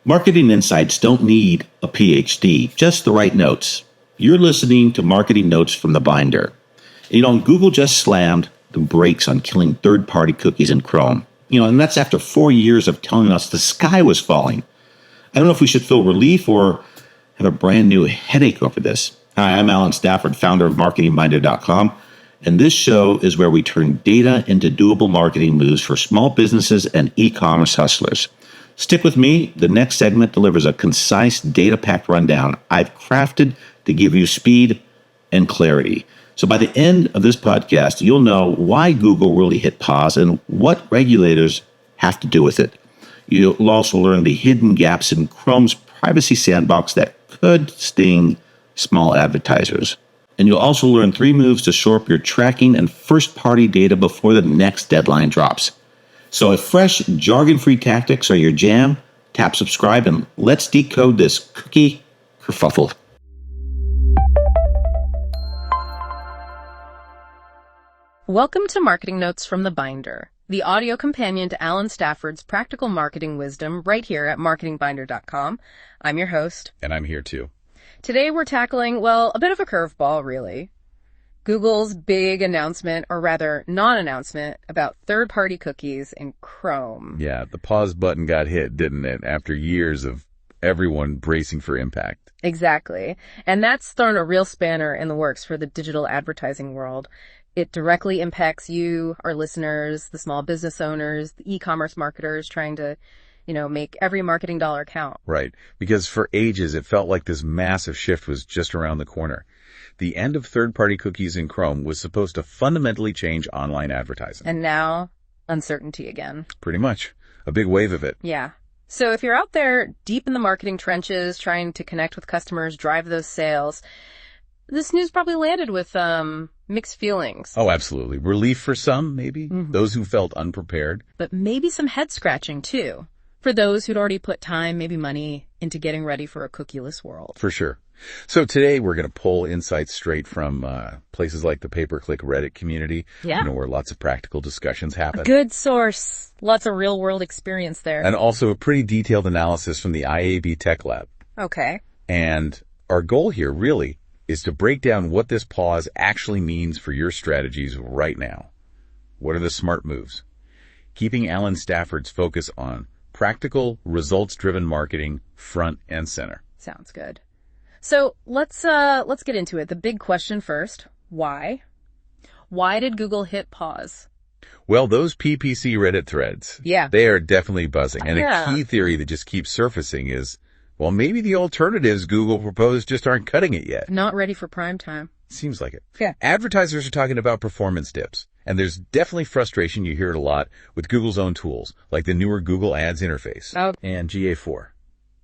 Marketing insights don't need a PhD, just the right notes. You're listening to Marketing Notes from the Binder. Google just slammed the brakes on killing third-party cookies in Chrome. And that's after 4 years of telling us the sky was falling. I don't know if we should feel relief or have a brand new headache over this. Hi, I'm Allen Stafford, founder of marketingbinder.com, and this show is where we turn data into doable marketing moves for small businesses and e-commerce hustlers. Stick with me. The next segment delivers a concise, data-packed rundown I've crafted to give you speed and clarity. So by the end of this podcast, you'll know why Google really hit pause and what regulators have to do with it. You'll also learn the hidden gaps in Chrome's privacy sandbox that could sting small advertisers. And you'll also learn 3 moves to shore up your tracking and first-party data before the next deadline drops. So if fresh, jargon-free tactics are your jam, tap subscribe and let's decode this cookie kerfuffle. Welcome to Marketing Notes from the Binder, the audio companion to Allen Stafford's practical marketing wisdom right here at marketingbinder.com. I'm your host. And I'm here too. Today we're tackling, a bit of a curveball, really. Google's big announcement, or rather non-announcement, about third-party cookies in Chrome. Yeah, the pause button got hit, didn't it, after years of everyone bracing for impact. Exactly. And that's thrown a real spanner in the works for the digital advertising world. It directly impacts you, our listeners, the small business owners, the e-commerce marketers trying to, make every marketing dollar count. Right. Because for ages, it felt like this massive shift was just around the corner. The end of third-party cookies in Chrome was supposed to fundamentally change online advertising. And now, uncertainty again. Pretty much. A big wave of it. Yeah. So if you're out there deep in the marketing trenches, trying to connect with customers, drive those sales, this news probably landed with mixed feelings. Oh, absolutely. Relief for some, maybe. Mm-hmm. Those who felt unprepared. But maybe some head-scratching, too, for those who'd already put time, maybe money, into getting ready for a cookieless world. For sure. So today we're going to pull insights straight from places like the pay-per-click Reddit community, where lots of practical discussions happen. A good source. Lots of real-world experience there. And also a pretty detailed analysis from the IAB Tech Lab. Okay. And our goal here really is to break down what this pause actually means for your strategies right now. What are the smart moves? Keeping Allen Stafford's focus on practical, results-driven marketing front and center. Sounds good. So let's get into it. The big question first. Why? Why did Google hit pause? Well, those PPC Reddit threads, they are definitely buzzing. And a key theory that just keeps surfacing is, well, maybe the alternatives Google proposed just aren't cutting it yet. Not ready for prime time. Seems like it. Yeah. Advertisers are talking about performance dips. And there's definitely frustration, you hear it a lot, with Google's own tools, like the newer Google Ads interface and GA4.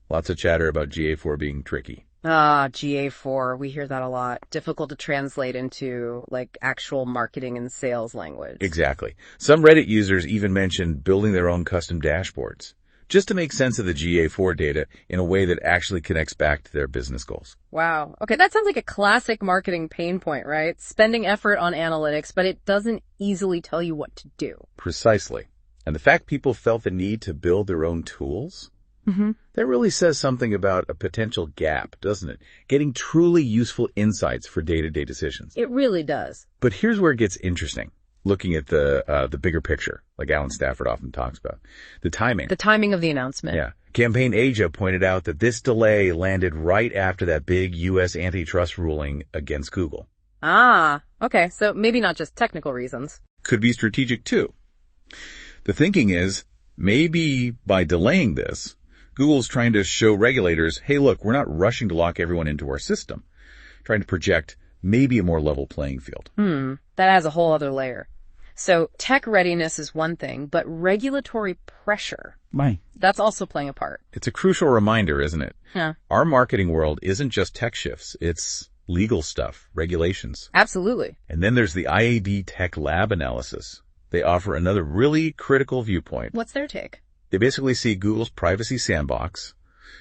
Lots of chatter about GA4 being tricky. GA4. We hear that a lot. Difficult to translate into, actual marketing and sales language. Exactly. Some Reddit users even mentioned building their own custom dashboards, just to make sense of the GA4 data in a way that actually connects back to their business goals. Wow. Okay, that sounds like a classic marketing pain point, right? Spending effort on analytics, but it doesn't easily tell you what to do. Precisely. And the fact people felt the need to build their own tools, that really says something about a potential gap, doesn't it? Getting truly useful insights for day-to-day decisions. It really does. But here's where it gets interesting. Looking at the bigger picture, like Allen Stafford often talks about. The timing. The timing of the announcement. Yeah. Campaign Asia pointed out that this delay landed right after that big U.S. antitrust ruling against Google. Okay. So maybe not just technical reasons. Could be strategic too. The thinking is, maybe by delaying this, Google's trying to show regulators, hey, look, we're not rushing to lock everyone into our system. Trying to project maybe a more level playing field. That has a whole other layer. So tech readiness is one thing, but regulatory pressure, that's also playing a part. It's a crucial reminder, isn't it? Yeah. Our marketing world isn't just tech shifts. It's legal stuff, regulations. Absolutely. And then there's the IAB Tech Lab analysis. They offer another really critical viewpoint. What's their take? They basically see Google's privacy sandbox,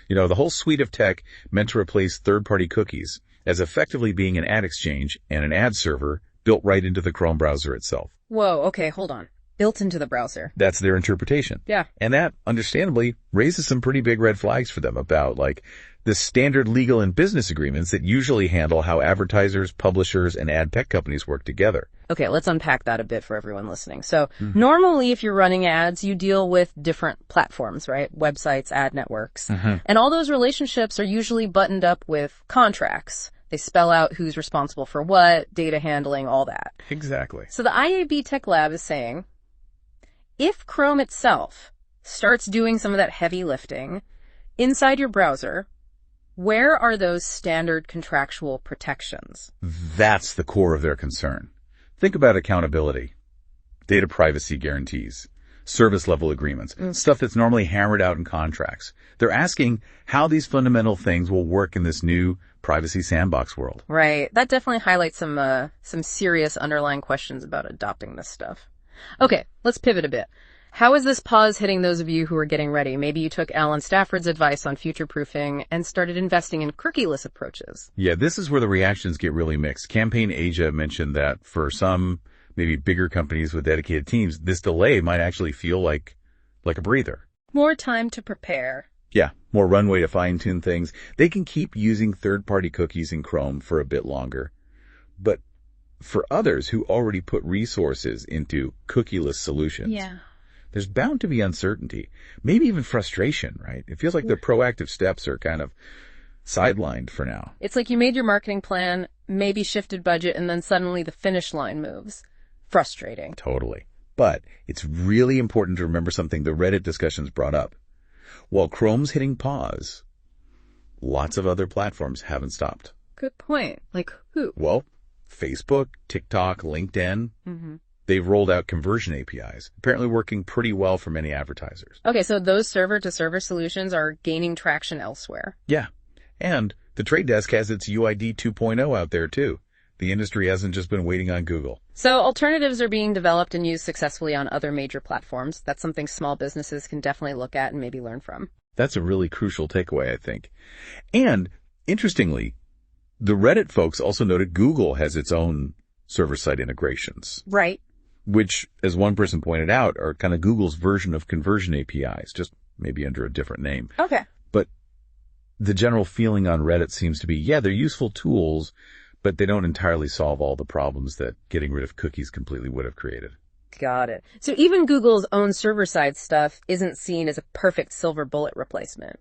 the whole suite of tech meant to replace third-party cookies, as effectively being an ad exchange and an ad server built right into the Chrome browser itself. Whoa, okay, hold on. built into the browser. That's their interpretation. Yeah. And that, understandably, raises some pretty big red flags for them about, like, the standard legal and business agreements that usually handle how advertisers, publishers, and ad tech companies work together. Okay, let's unpack that a bit for everyone listening. So normally if you're running ads, you deal with different platforms, right? Websites, ad networks. And all those relationships are usually buttoned up with contracts. They spell out who's responsible for what, data handling, all that. Exactly. So the IAB Tech Lab is saying, if Chrome itself starts doing some of that heavy lifting inside your browser, where are those standard contractual protections? That's the core of their concern. Think about accountability, data privacy guarantees, service level agreements, stuff that's normally hammered out in contracts. They're asking how these fundamental things will work in this new privacy sandbox world. Right. That definitely highlights some serious underlying questions about adopting this stuff. Okay, let's pivot a bit. How is this pause hitting those of you who are getting ready? Maybe you took Allen Stafford's advice on future-proofing and started investing in cookieless approaches. Yeah, this is where the reactions get really mixed. Campaign Asia mentioned that for some, maybe bigger companies with dedicated teams, this delay might actually feel like a breather. More time to prepare. Yeah, more runway to fine-tune things. They can keep using third-party cookies in Chrome for a bit longer. But for others who already put resources into cookieless solutions, there's bound to be uncertainty, maybe even frustration, right? It feels like the proactive steps are kind of sidelined for now. It's like you made your marketing plan, maybe shifted budget, and then suddenly the finish line moves. Frustrating. Totally. But it's really important to remember something the Reddit discussions brought up. While Chrome's hitting pause, lots of other platforms haven't stopped. Good point. Like who? Well, Facebook, TikTok, LinkedIn. They've rolled out conversion APIs, apparently working pretty well for many advertisers. Okay, so those server-to-server solutions are gaining traction elsewhere. Yeah. And the Trade Desk has its UID 2.0 out there, too. The industry hasn't just been waiting on Google. So alternatives are being developed and used successfully on other major platforms. That's something small businesses can definitely look at and maybe learn from. That's a really crucial takeaway, I think. And, interestingly, the Reddit folks also noted Google has its own server-side integrations. Right. Which, as one person pointed out, are kind of Google's version of conversion APIs, just maybe under a different name. Okay. But the general feeling on Reddit seems to be, yeah, they're useful tools, but they don't entirely solve all the problems that getting rid of cookies completely would have created. Got it. So even Google's own server-side stuff isn't seen as a perfect silver bullet replacement.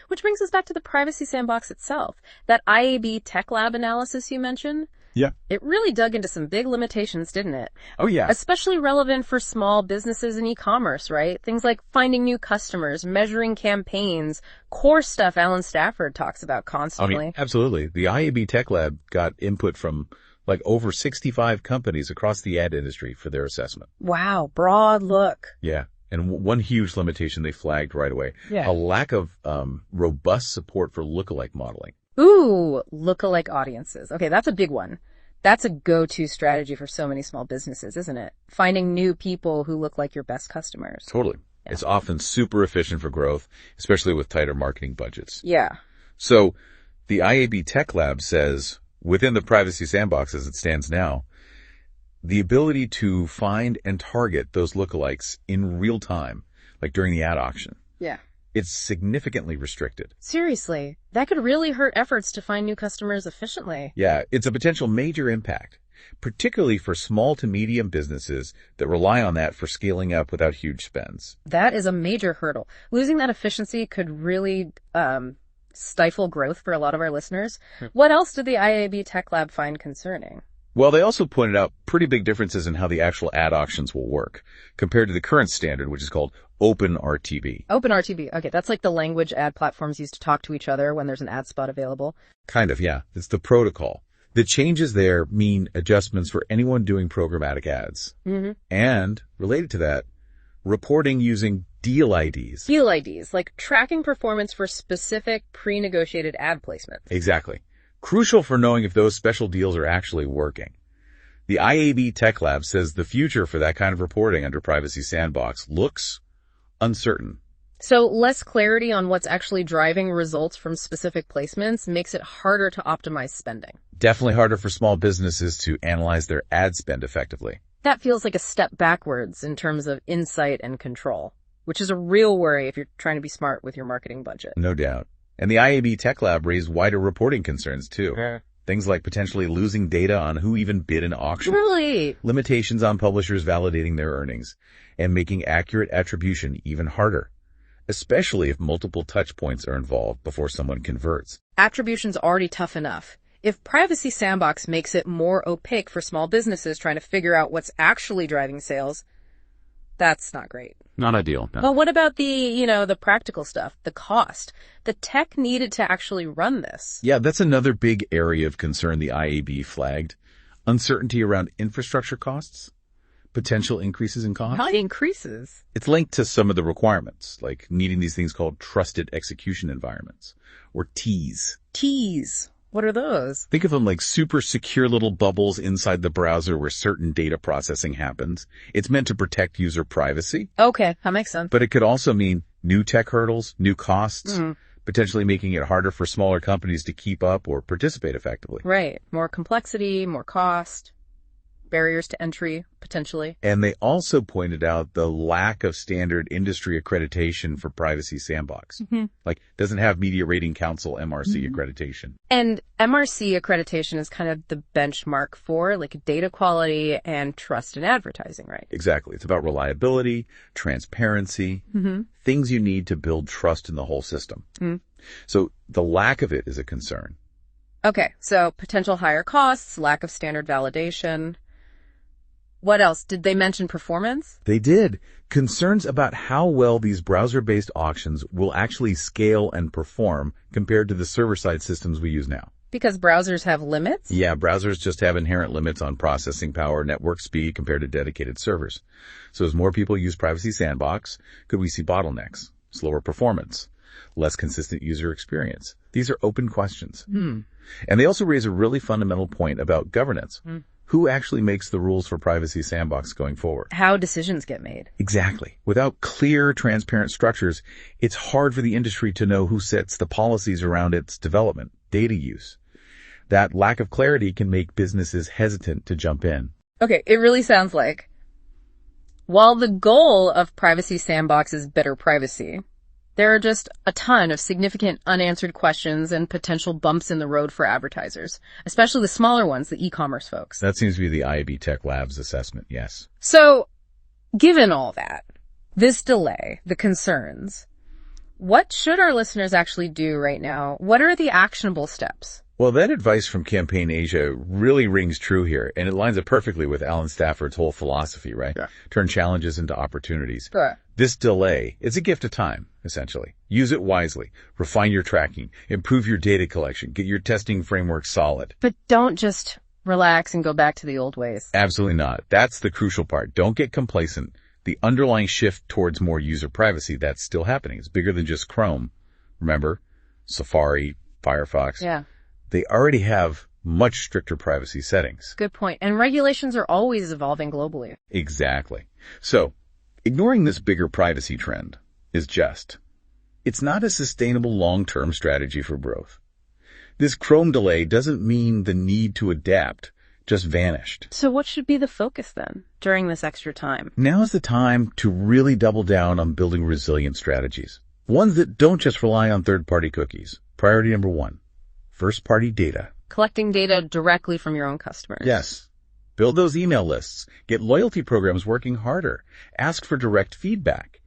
Which brings us back to the privacy sandbox itself. That IAB Tech Lab analysis you mentioned? Yeah. It really dug into some big limitations, didn't it? Oh, yeah. Especially relevant for small businesses and e-commerce, right? Things like finding new customers, measuring campaigns, core stuff Allen Stafford talks about constantly. Absolutely. The IAB Tech Lab got input from like over 65 companies across the ad industry for their assessment. Wow, broad look. Yeah. And one huge limitation they flagged right away, a lack of robust support for lookalike modeling. Ooh, lookalike audiences. Okay, that's a big one. That's a go-to strategy for so many small businesses, isn't it? Finding new people who look like your best customers. Totally. Yeah. It's often super efficient for growth, especially with tighter marketing budgets. Yeah. So the IAB Tech Lab says, within the privacy sandbox as it stands now, the ability to find and target those lookalikes in real time, like during the ad auction. Yeah. It's significantly restricted. Seriously, that could really hurt efforts to find new customers efficiently. Yeah, it's a potential major impact, particularly for small to medium businesses that rely on that for scaling up without huge spends. That is a major hurdle. Losing that efficiency could really stifle growth for a lot of our listeners. What else did the IAB Tech Lab find concerning? Well, they also pointed out pretty big differences in how the actual ad auctions will work compared to the current standard, which is called OpenRTB. OpenRTB. Okay, that's like the language ad platforms use to talk to each other when there's an ad spot available. Kind of, yeah. It's the protocol. The changes there mean adjustments for anyone doing programmatic ads. Mm-hmm. And, related to that, reporting using deal IDs. Deal IDs, like tracking performance for specific pre-negotiated ad placements. Exactly. Crucial for knowing if those special deals are actually working. The IAB Tech Lab says the future for that kind of reporting under Privacy Sandbox looks uncertain. So less clarity on what's actually driving results from specific placements makes it harder to optimize spending. Definitely harder for small businesses to analyze their ad spend effectively. That feels like a step backwards in terms of insight and control, which is a real worry if you're trying to be smart with your marketing budget. No doubt. And the IAB Tech Lab raised wider reporting concerns, too. Things like potentially losing data on who even bid an auction. Really? Limitations on publishers validating their earnings, and making accurate attribution even harder, especially if multiple touch points are involved before someone converts. Attribution's already tough enough. If Privacy Sandbox makes it more opaque for small businesses trying to figure out what's actually driving sales, that's not great. Not ideal. No. Well, what about the practical stuff, the cost, the tech needed to actually run this? Yeah, that's another big area of concern the IAB flagged. Uncertainty around infrastructure costs, potential increases in cost. How increases? It's linked to some of the requirements, like needing these things called trusted execution environments, or TEEs. TEEs. What are those? Think of them like super secure little bubbles inside the browser where certain data processing happens. It's meant to protect user privacy. Okay, that makes sense. But it could also mean new tech hurdles, new costs, potentially making it harder for smaller companies to keep up or participate effectively. Right. More complexity, more cost, barriers to entry, potentially. And they also pointed out the lack of standard industry accreditation for Privacy Sandbox. Like, doesn't have Media Rating Council MRC accreditation. And MRC accreditation is kind of the benchmark for like data quality and trust in advertising, right? Exactly. It's about reliability, transparency, things you need to build trust in the whole system. So the lack of it is a concern. Okay, so potential higher costs, lack of standard validation. What else? Did they mention performance? They did. Concerns about how well these browser-based auctions will actually scale and perform compared to the server-side systems we use now. Because browsers have limits? Yeah, browsers just have inherent limits on processing power, network speed compared to dedicated servers. So as more people use Privacy Sandbox, could we see bottlenecks, slower performance, less consistent user experience? These are open questions. And they also raise a really fundamental point about governance. Who actually makes the rules for Privacy Sandbox going forward? How decisions get made. Exactly. Without clear, transparent structures, it's hard for the industry to know who sets the policies around its development, data use. That lack of clarity can make businesses hesitant to jump in. Okay, it really sounds like while the goal of Privacy Sandbox is better privacy, there are just a ton of significant unanswered questions and potential bumps in the road for advertisers, especially the smaller ones, the e-commerce folks. That seems to be the IAB Tech Lab's assessment, yes. So, given all that, this delay, the concerns, what should our listeners actually do right now? What are the actionable steps? Well, that advice from Campaign Asia really rings true here, and it lines up perfectly with Allen Stafford's whole philosophy, right? Yeah. Turn challenges into opportunities. Sure. This delay, it's a gift of time, essentially. Use it wisely. Refine your tracking. Improve your data collection. Get your testing framework solid. But don't just relax and go back to the old ways. Absolutely not. That's the crucial part. Don't get complacent. The underlying shift towards more user privacy, that's still happening. It's bigger than just Chrome. Remember? Safari, Firefox. Yeah. They already have much stricter privacy settings. Good point. And regulations are always evolving globally. Exactly. So, ignoring this bigger privacy trend is it's not a sustainable long-term strategy for growth. This Chrome delay doesn't mean the need to adapt just vanished. So what should be the focus then during this extra time? Now is the time to really double down on building resilient strategies. Ones that don't just rely on third-party cookies. Priority number 1, first-party data. Collecting data directly from your own customers. Yes. Build those email lists. Get loyalty programs working harder. Ask for direct feedback.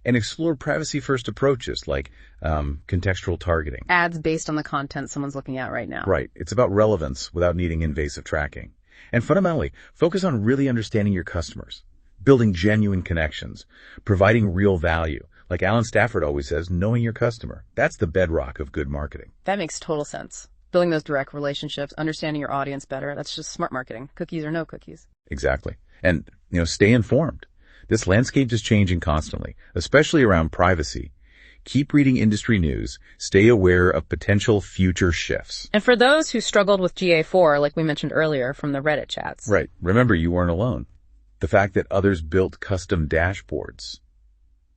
And explore privacy-first approaches like contextual targeting. Ads based on the content someone's looking at right now. Right. It's about relevance without needing invasive tracking. And fundamentally, focus on really understanding your customers, building genuine connections, providing real value. Like Allen Stafford always says, knowing your customer. That's the bedrock of good marketing. That makes total sense. Building those direct relationships, understanding your audience better. That's just smart marketing. Cookies or no cookies. Exactly. And, stay informed. This landscape is changing constantly, especially around privacy. Keep reading industry news. Stay aware of potential future shifts. And for those who struggled with GA4, like we mentioned earlier from the Reddit chats. Right. Remember, you weren't alone. The fact that others built custom dashboards.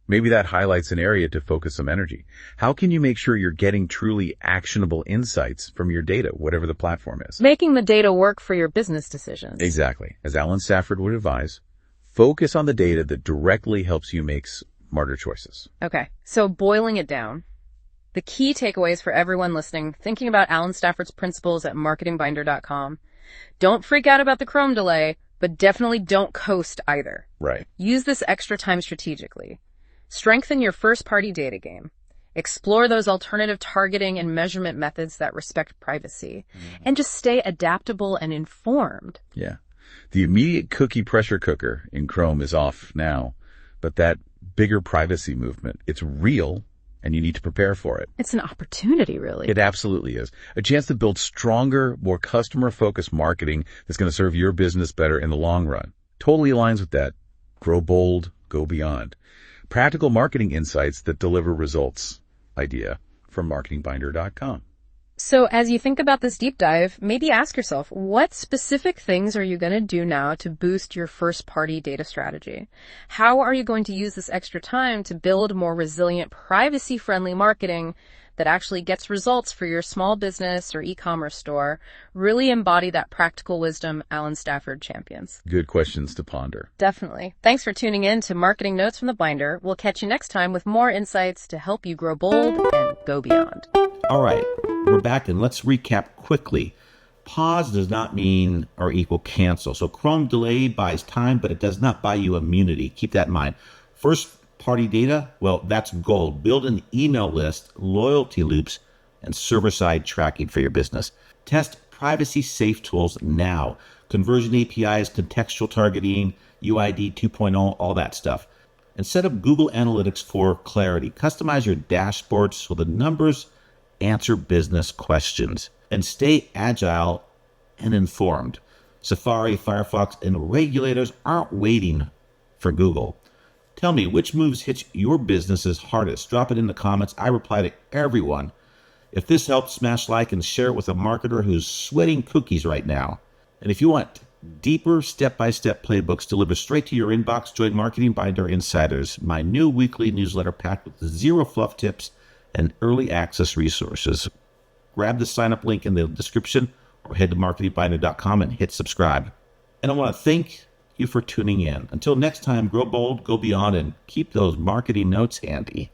Maybe that highlights an area to focus some energy. How can you make sure you're getting truly actionable insights from your data, whatever the platform is? Making the data work for your business decisions. Exactly. As Allen Stafford would advise, focus on the data that directly helps you make smarter choices. Okay, so boiling it down, the key takeaways for everyone listening, thinking about Allen Stafford's principles at marketingbinder.com. Don't freak out about the Chrome delay, but definitely don't coast either. Right. Use this extra time strategically. Strengthen your first-party data game. Explore those alternative targeting and measurement methods that respect privacy. And just stay adaptable and informed. Yeah. The immediate cookie pressure cooker in Chrome is off now, but that bigger privacy movement, it's real, and you need to prepare for it. It's an opportunity, really. It absolutely is. A chance to build stronger, more customer-focused marketing that's going to serve your business better in the long run. Totally aligns with that. Grow bold, go beyond. Practical marketing insights that deliver results idea from marketingbinder.com. So as you think about this deep dive, maybe ask yourself, what specific things are you going to do now to boost your first-party data strategy? How are you going to use this extra time to build more resilient, privacy-friendly marketing that actually gets results for your small business or e-commerce store? Really embody that practical wisdom Allen Stafford champions. Good questions to ponder. Definitely. Thanks for tuning in to Marketing Notes from the Binder. We'll catch you next time with more insights to help you grow bold and go beyond. All right, we're back, and let's recap quickly. Pause does not mean or equal cancel. So Chrome delay buys time, but it does not buy you immunity. Keep that in mind. First-party data, well, that's gold. Build an email list, loyalty loops, and server-side tracking for your business. Test privacy-safe tools now. Conversion APIs, contextual targeting, UID 2.0, all that stuff. And set up Google Analytics for clarity. Customize your dashboards so the numbers answer business questions, and stay agile and informed. Safari, Firefox, and regulators aren't waiting for Google. Tell me, which moves hit your business's hardest? Drop it in the comments. I reply to everyone. If this helped, smash like and share it with a marketer who's sweating cookies right now. And if you want deeper step-by-step playbooks delivered straight to your inbox, join Marketing Binder Insiders, my new weekly newsletter packed with zero fluff tips and early access resources. Grab the sign-up link in the description or head to marketingbinder.com and hit subscribe. And I want to thank you for tuning in. Until next time, grow bold, go beyond, and keep those marketing notes handy.